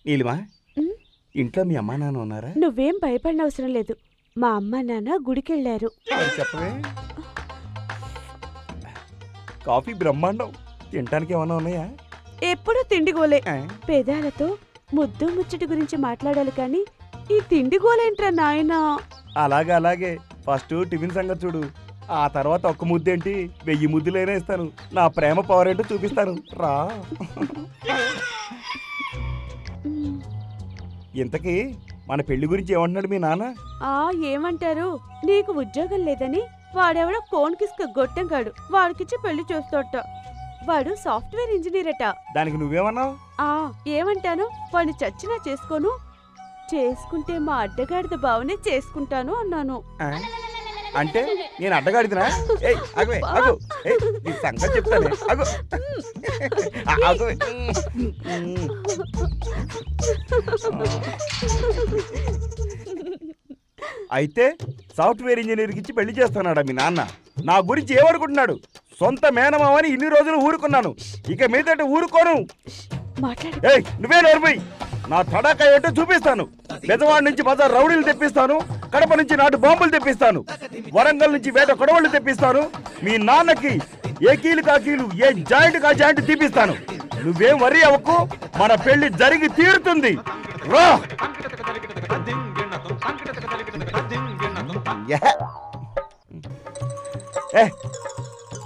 నీలిమా, ఇంట్లో మీ అమ్మా నాన్న ఉన్నారా? నువ్వేం భయపడిన అవసరం లేదు. మా అమ్మ నాన్న గుడికెళ్ళారు. చెప్పవే. కాఫీ బ్రహ్మాండం. తినడానికి ఏమన్నా ఉన్నాయా? ఎప్పుడు తిండిగోలే. పేదాలతో ముద్దు ముచ్చటి గురించి మాట్లాడాలి కానీ ఈ తిండిగోలేంట్రా నాయనా. అలాగే అలాగే. ఫస్ట్ టిఫిన్ సంగతి చూడు, ఆ తర్వాత ఒక్క ముద్దేంటి 1000 ముద్దులైనా ఇస్తాను. నా ప్రేమ పవర్ ఏంటో చూపిస్తాను రా. ఇంతకీ మన పెళ్లి గురించి ఏమంటున్నాడు మీ నాన్న? ఏమంటారు, నీకు ఉద్యోగం లేదని వాడెవడో కోన్కిస్క గొట్టంగాడు, వాడికిచ్చి పెళ్లి చేస్తోట. వాడు సాఫ్ట్వేర్ ఇంజనీర్ అట. దానికి నువ్వేమన్నావు? ఏమంటాను, వాడిని చచ్చినా చేసుకోను, చేసుకుంటే మా అడ్డగాడిద బావనే చేసుకుంటాను అన్నాను. అంటే నేను అడ్డగాడిదినా? సంగతి చెప్తానే. అయితే సాఫ్ట్వేర్ ఇంజనీర్కి ఇచ్చి పెళ్లి చేస్తున్నాడా మీ నాన్న? నా గురించి ఏమనుకుంటున్నాడు? సొంత మేనమావని ఇన్ని రోజులు ఊరుకున్నాను, ఇక మీదట ఊరుకోను. నువ్వే నోర్మై. నా తడాక ఏంటో చూపిస్తాను. బెజవాడ నుంచి బజార్ రౌడీలు తెప్పిస్తాను, కడప నుంచి నాటు బాంబులు తెప్పిస్తాను, వరంగల్ నుంచి వేట కొడవళ్ళు తెప్పిస్తాను. మీ నాన్నకి ఏ కీలు కాకీలు, ఏ జాయింట్ కా జాయింట్ తీపిస్తాను. నువ్వేం వరి అవ్వకు, మన పెళ్లి జరిగి తీరుతుంది. రా.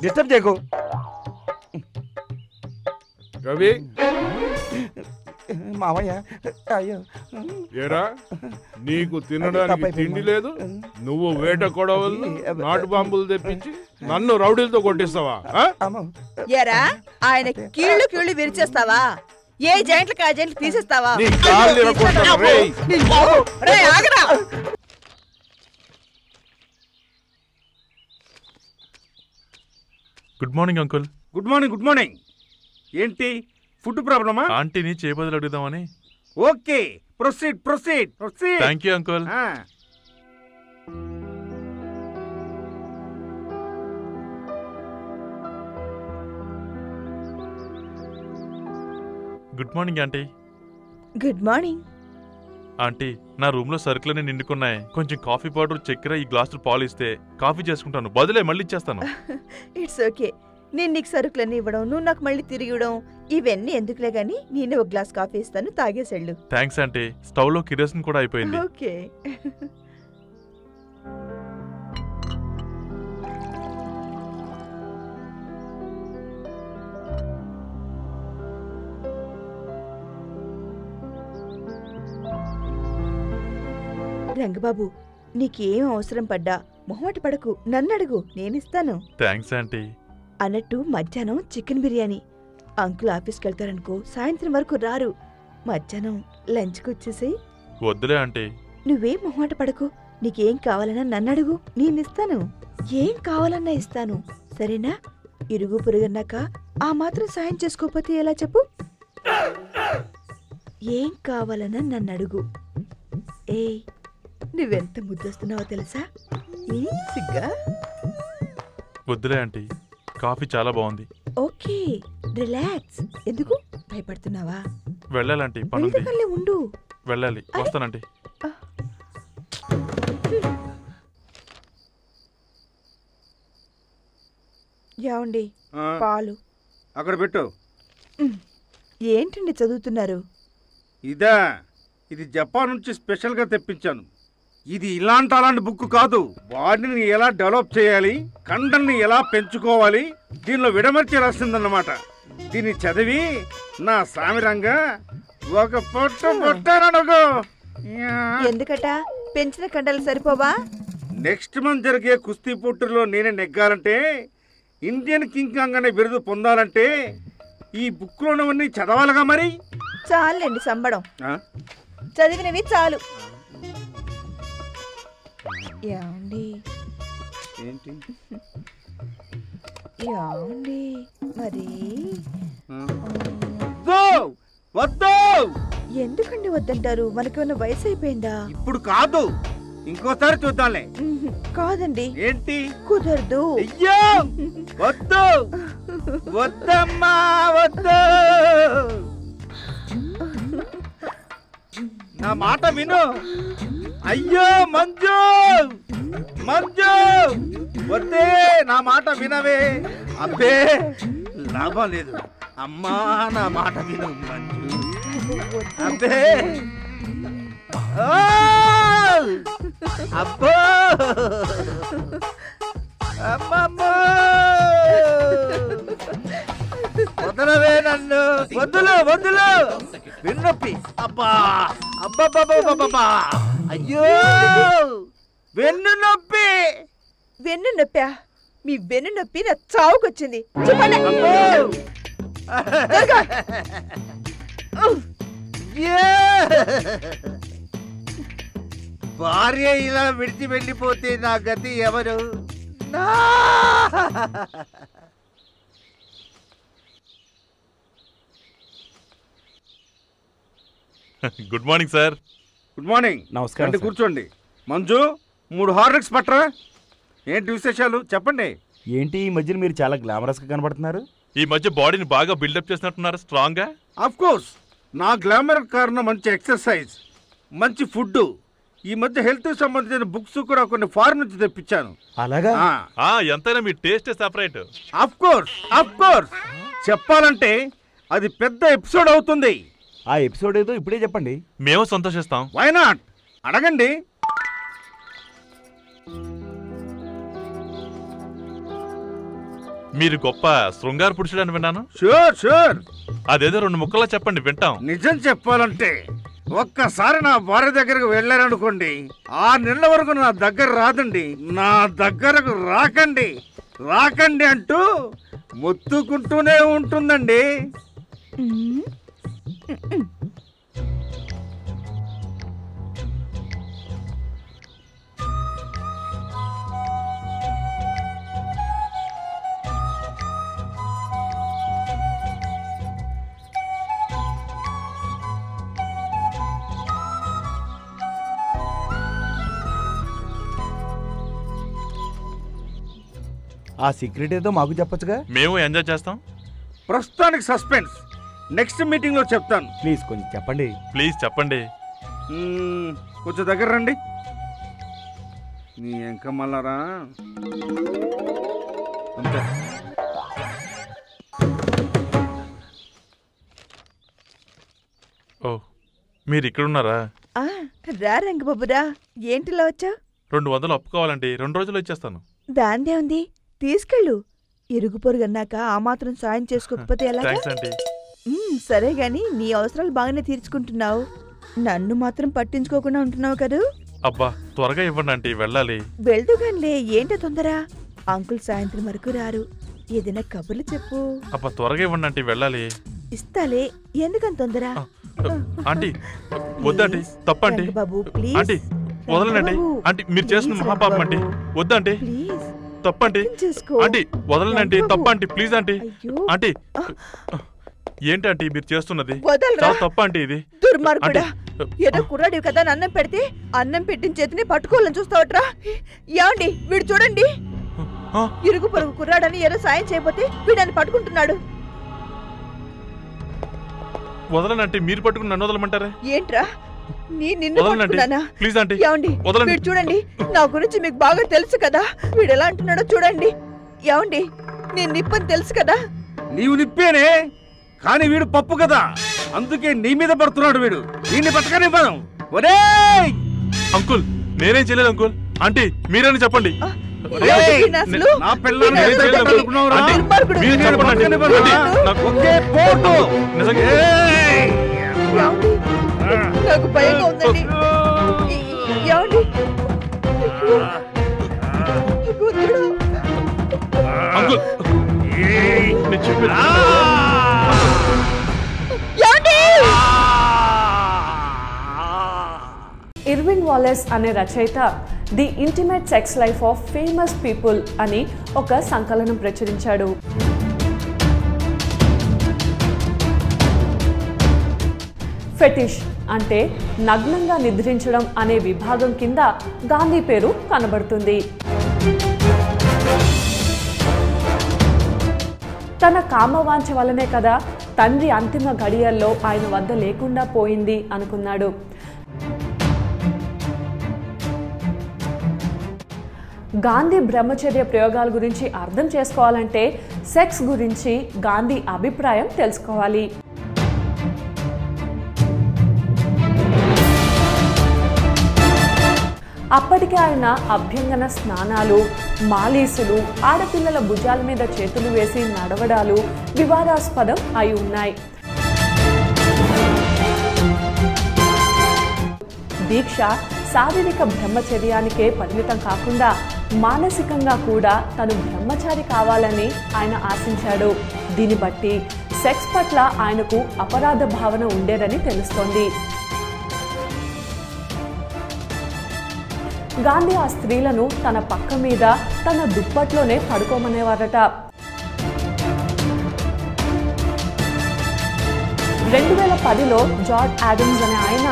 డిస్టర్బ్ చేయకు. రవి, మావయ్య. అయ్యో, ఏరా నీకు తినడానికి తిండి లేదు, నువ్వు వేట కొడవళ్ళు నాటు బాంబులు తెప్పించి నన్ను రౌడీలతో కొట్టిస్తావా? ఏరా ఆయన కీళ్ళు కీళ్ళు విరిచేస్తావా? ఏ జాయింట్లు ఆ జాయింట్లు తీసేస్తావా? Good morning uncle. Good morning. Good morning. ఏంటి ఫుడ్ ప్రాబ్లమా? ఆంటీని చేపదలు అడుగుదామని. Okay, proceed proceed proceed. Thank you uncle. Good morning aunty. Good morning. Aunty, నా రూమ్ లో సరుకులన్నీ నిండుకున్నాయి. కొంచెం కాఫీ పౌడర్, చక్కెర, ఈ గ్లాసులు పాలు ఇస్తే కాఫీ చేసుకుంటాను. బదులే మళ్ళీ ఇచ్చేస్తాను. It's okay. నేను నీకు సరుకులన్నీ ఇవ్వడం, నువ్వు నాకు మళ్ళీ తిరిగి ఇవ్వడం, ఇవన్నీ ఎందుకులే గానీ నేను ఒక గ్లాస్ కాఫీ ఇస్తాను, తాగేసెళ్ళు. Thanks aunty. స్టవ్ లో కిరోసిన్ కూడా అయిపోయింది. ఓకే. రంగబాబు, నీకేం అవసరం పడ్డా మొహమాట పడకు, నన్నడుగు, నేనిస్తాను. Thanks aunty. అన్నట్టు మధ్యాహ్నం చికెన్ బిర్యానీ. అంకుల్ ఆఫీస్కి వెళ్తారనుకో, సాయంత్రం వరకు రారు. మధ్యాహ్నం లంచ్కి వచ్చేసి. వద్దులే ఆంటీ. నువ్వేం మొహమాట పడకు, నీకేం కావాలన్నా నన్నడుగు, నేనిస్తాను. ఏం కావాలన్నా ఇస్తాను, సరేనా? ఇరుగు పొరుగన్నాక ఆ మాత్రం సాయం చేసుకోకపోతే ఎలా చెప్పు? ఏం కావాలన్నా నన్నడుగు. ఏయ్, నువ్వెంత ముద్దొస్తున్నావో తెలుసా? సిగ్గా? వద్దులే ఆంటీ, కాఫీ చాలా బాగుంది. Okay, relax. ఎందుకు భయపడుతున్నావా? వెళ్ళాలంటీ, పనుంది. ఉండు. వెళ్ళాలి, వస్తానంటీ. ఏమండి, పాలు అక్కడ పెట్టు. ఏంటండి చదువుతున్నారు? ఇదా, ఇది జపాన్ నుంచి స్పెషల్గా తెప్పించాను. ఇది అలాంటి బుక్ కాదు. బాడీని ఎలా డెవలప్ చేయాలి, కండల్ని ఎలా పెంచుకోవాలి, దీనిలో విడమర్చి రాసిందన్నమాట. దీన్ని చదివి నా సామిరంగా ఒక పొట్టాననుకో. ఎందుకట? పెంచిన కండలు సరిపోవా? నెక్స్ట్ మంత్ జరిగే కుస్తీ పోటీల్లో నేనే నెగ్గాలంటే, ఇండియన్ కింగ్ కాంగ్ అనే బిరుదు పొందాలంటే ఈ బుక్ లోనవన్నీ చదవాలిగా మరి. చాలండి సంబడం, ఆ? చదివినవి చాలు. ఏమండి ఏంటి ఏమండి మరి వద్దు. ఎందుకండి వద్దంటారు? మనకేమన్నా వయసు అయిపోయిందా? ఇప్పుడు కాదు, ఇంకోసారి చూద్దాంలే. కాదండి. ఏంటి? కుదరదు. అయ్యో వద్దు, వద్దమ్మా వద్దు. నా మాట విను. అయ్యో మంజు, మంజు వద్దే, నా మాట వినవే. అబ్బే లాభం లేదు. అమ్మా నా మాట విను మంజు. అబ్బే అబ్బో అమ్మమ్మో వదలవే నన్ను. వద్దులు వద్దులు. వెన్నొప్పి. అబ్బా అబ్బబ్బబ్బబ్బబ్బా. అయ్యో వెన్ను నొప్పి. వెన్ను నొప్పా? మీ వెన్ను నొప్పి నా చావుకొచ్చింది. చెప్పండి. భార్య ఇలా విడిచి వెళ్ళిపోతే నా గతి ఎవరు? Good morning sir. Good morning. నమస్కారం రండి, సార్. కూర్చోండి. మంజు 3 హార్లిక్స్ పట్టరా. ఏంటి విశేషాలు చెప్పండి. ఏంటి ఈ మధ్యన మీరు చాలా గ్లామరస్ గా కనబడుతున్నారు? ఈ మధ్య బాడీని బాగా బిల్డప్ చేసినట్టున్నారు, స్ట్రాంగ్ గా. ఆఫ్ కోర్స్ నా గ్లామర్ కారణం మంచి ఎక్సర్సైజ్, మంచి ఫుడ్. ఈ మధ్య హెల్త్ సంబంధించిన బుక్స్ కూడా కొన్ని ఫారెన్ నుంచి తెప్పించాను. అలాగా? ఎంతైనా మీ taste separate. Of course, of course. చెప్పాలంటే అది పెద్ద ఎపిసోడ్ అవుతుంది. ఆ ఎపిసోడ్ ఏదో ఇప్పుడే చెప్పండి. మేము సంతోషిస్తాం. Why not? అడగండి. మీరు గొప్ప శృంగార పురుషుడు అని విన్నాను. Sure sure. అదేదో 2 ముక్కల్లో చెప్పండి, వింటాం. నిజం చెప్పాలంటే ఒక్కసారి నా భార్య దగ్గరకు వెళ్ళారనుకోండి, 6 నెలల వరకు నా దగ్గర రాదండి. నా దగ్గరకు రాకండి రాకండి అంటూ మొత్తుకుంటూనే ఉంటుందండి. ఆ సీక్రెట్ ఏదో మాకు చెప్పొచ్చుగా. మేము ఎంజాయ్ చేస్తాం. ప్రస్తుతానికి సస్పెన్స్. నెక్స్ట్ మీటింగ్ లో చెప్తాను. ప్లీజ్ కొంచెం చెప్పండి. ప్లీజ్ చెప్పండి. కొంచెం దగ్గర రండి. నీ ఎంకమ్మలారా అంతే. ఓ, మీరు ఇక్కడ ఉన్నారా? రా రంగబాబురా. ఏంటిలా వచ్చా? 200 అప్పు కావాలండి, 2 రోజుల్లో ఇచ్చేస్తాను. దాందే ఉంది, తీసుకెళ్ళు. ఇరుగు పొరుగు అన్నాక ఆ మాత్రం సాయం చేసుకోకపోతే ఎలా? Thanks aunty. సరే గాని నీ అవసరాలు బాగానే తీర్చుకుంటున్నావు, నన్ను మాత్రం పట్టించుకోకుండా ఉంటున్నావు కదూ. అబ్బా త్వరగా ఇవ్వండి ఆంటీ, వెళ్ళాలి. వెళ్దుగానిలే, ఏంటో తొందర? అంకుల్ సాయంత్రం వరకు రారు, ఏదైనా కబుర్లు చెప్పు. అబ్బా త్వరగా ఇవ్వండి ఆంటీ, వెళ్ళాలి. ఇస్తాలే, ఎందుకని తొందర? ఆంటీ వద్దండి, తప్పండి. బాబు ప్లీజ్. ఆంటీ వదలనండి. ఆంటీ మీరు చేస్తున్న మహాపాపం ఆంటీ, వద్దండి, ప్లీజ్ తప్పండి. ఆంటీ వదలనండి, తప్పండి, ప్లీజ్ ఆంటీ. ఆంటీ ఏంటి ఆంటీ మీరు చేస్తున్నది? చాలా తప్పండి ఇది. దుర్మార్గుడా, ఏదో కుర్రాడివి కదా అన్నం పెడితే అన్నం పెట్టిన చేతిని పట్టుకోవాలని చూస్తావట్రా? ఏమండి వీడు చూడండి, ఇరుగు పొరుగు కుర్రాడని ఏదో సాయం చేయకపోతే వీడని పట్టుకుంటున్నాడు. వదలనంటే మీరు పట్టుకుని నన్ను వదలమంటారా? ఏంట్రా నిన్ను పట్టుకున్నానా? ప్లీజ్ ఆంటీ ఏమండి వదలండి. వీడు చూడండి, నా గురించి మీకు బాగా తెలుసు కదా, వీడు ఎలా అంటున్నాడో చూడండి. ఏమండి నేను నిప్పని తెలుసు కదా. నీవు నిప్పేనే, కానీ వీడు పప్పు కదా, అందుకే నీ మీద పడుతున్నాడు వీడు. దీన్ని పట్టకనివ్వను. ఒరేయ్ అంకుల్ నేనేం చేయలేదు అంకుల్. ఆంటీ మీరని చెప్పండి. నా పిల్లల్ని అనుకున్నావురా? ఆంటీ మీరు చెప్పండి ఆంటీ. నాకు ఒకే పోటు. నిజంగా ఏమండి నాకు భయంగా ఉందండి. ఏమండి అంకుల్ నేను చెప్పేది ఇర్వింగ్ వాలెస్ అనే రచయిత the intimate sex life of famous people అని ఒక సంకలనం ప్రచురించాడు. ఫెటిష్ అంటే నగ్నంగా నిద్రించడం అనే విభాగం కింద గాంధీ పేరు కనబడుతుంది. తన కామవాంఛ వల్లనే కదా తండ్రి అంతిమ గడియల్లో ఆయన వద్ద లేకుండా పోయింది అనుకున్నాడు. గాంధీ బ్రహ్మచర్య ప్రయోగాల గురించి అర్థం చేసుకోవాలంటే సెక్స్ గురించి గాంధీ అభిప్రాయం తెలుసుకోవాలి. అప్పటికే ఆయన అభ్యంగన స్నానాలు, మాలీసులు, ఆడపిల్లల భుజాల మీద చేతులు వేసి నడవడాలు వివాదాస్పదం అయి ఉన్నాయి. దీక్ష శారీరక బ్రహ్మచర్యానికే పరిమితం కాకుండా మానసికంగా కూడా తను బ్రహ్మచారి కావాలని ఆయన ఆశించాడు. దీన్ని బట్టి సెక్స్ పట్ల ఆయనకు అపరాధ భావన ఉండేదని తెలుస్తోంది. గాంధీ ఆ స్త్రీలను తన పక్క మీద తన దుప్పట్లోనే పడుకోమనేవారట. 2010లో జార్జ్ ఆడమ్స్ అనే ఆయన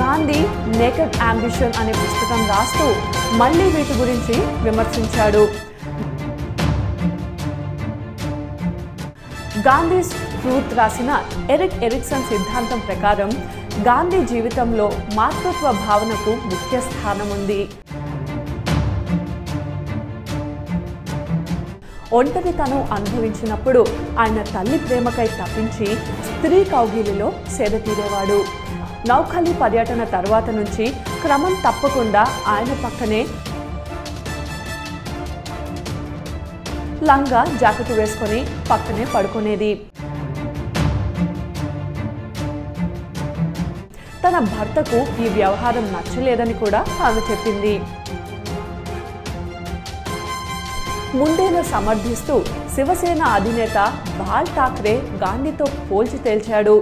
గాంధీ నేకెడ్ అంబిషన్ అనే పుస్తకం రాస్తూ మళ్ళీ వీటి గురించి విమర్శించాడు. గాంధీ ట్రూత్ రాసిన ఎరిక్ ఎరిక్సన్ సిద్ధాంతం ప్రకారం గాంధీ జీవితంలో మాతృత్వ భావనకు ముఖ్య స్థానం ఉంది. ఒంటరితనం అనుభవించినప్పుడు ఆయన తల్లి ప్రేమకై తప్పించి స్త్రీ కౌగిలిలో సేద తీరేవాడు. నౌఖలి పర్యటన తర్వాత నుంచి క్రమం తప్పకుండా ఆయన పక్కనే లంగా జాకెట్ వేసుకొని పక్కనే పడుకునేది. తన భర్తకు ఈ వ్యవహారం నచ్చలేదని కూడా ఆమె చెప్పింది. ముందేను సమర్థిస్తూ శివసేన అధినేత బాల్ ఠాక్రే గాంధీతో పోల్చి తేల్చాడు.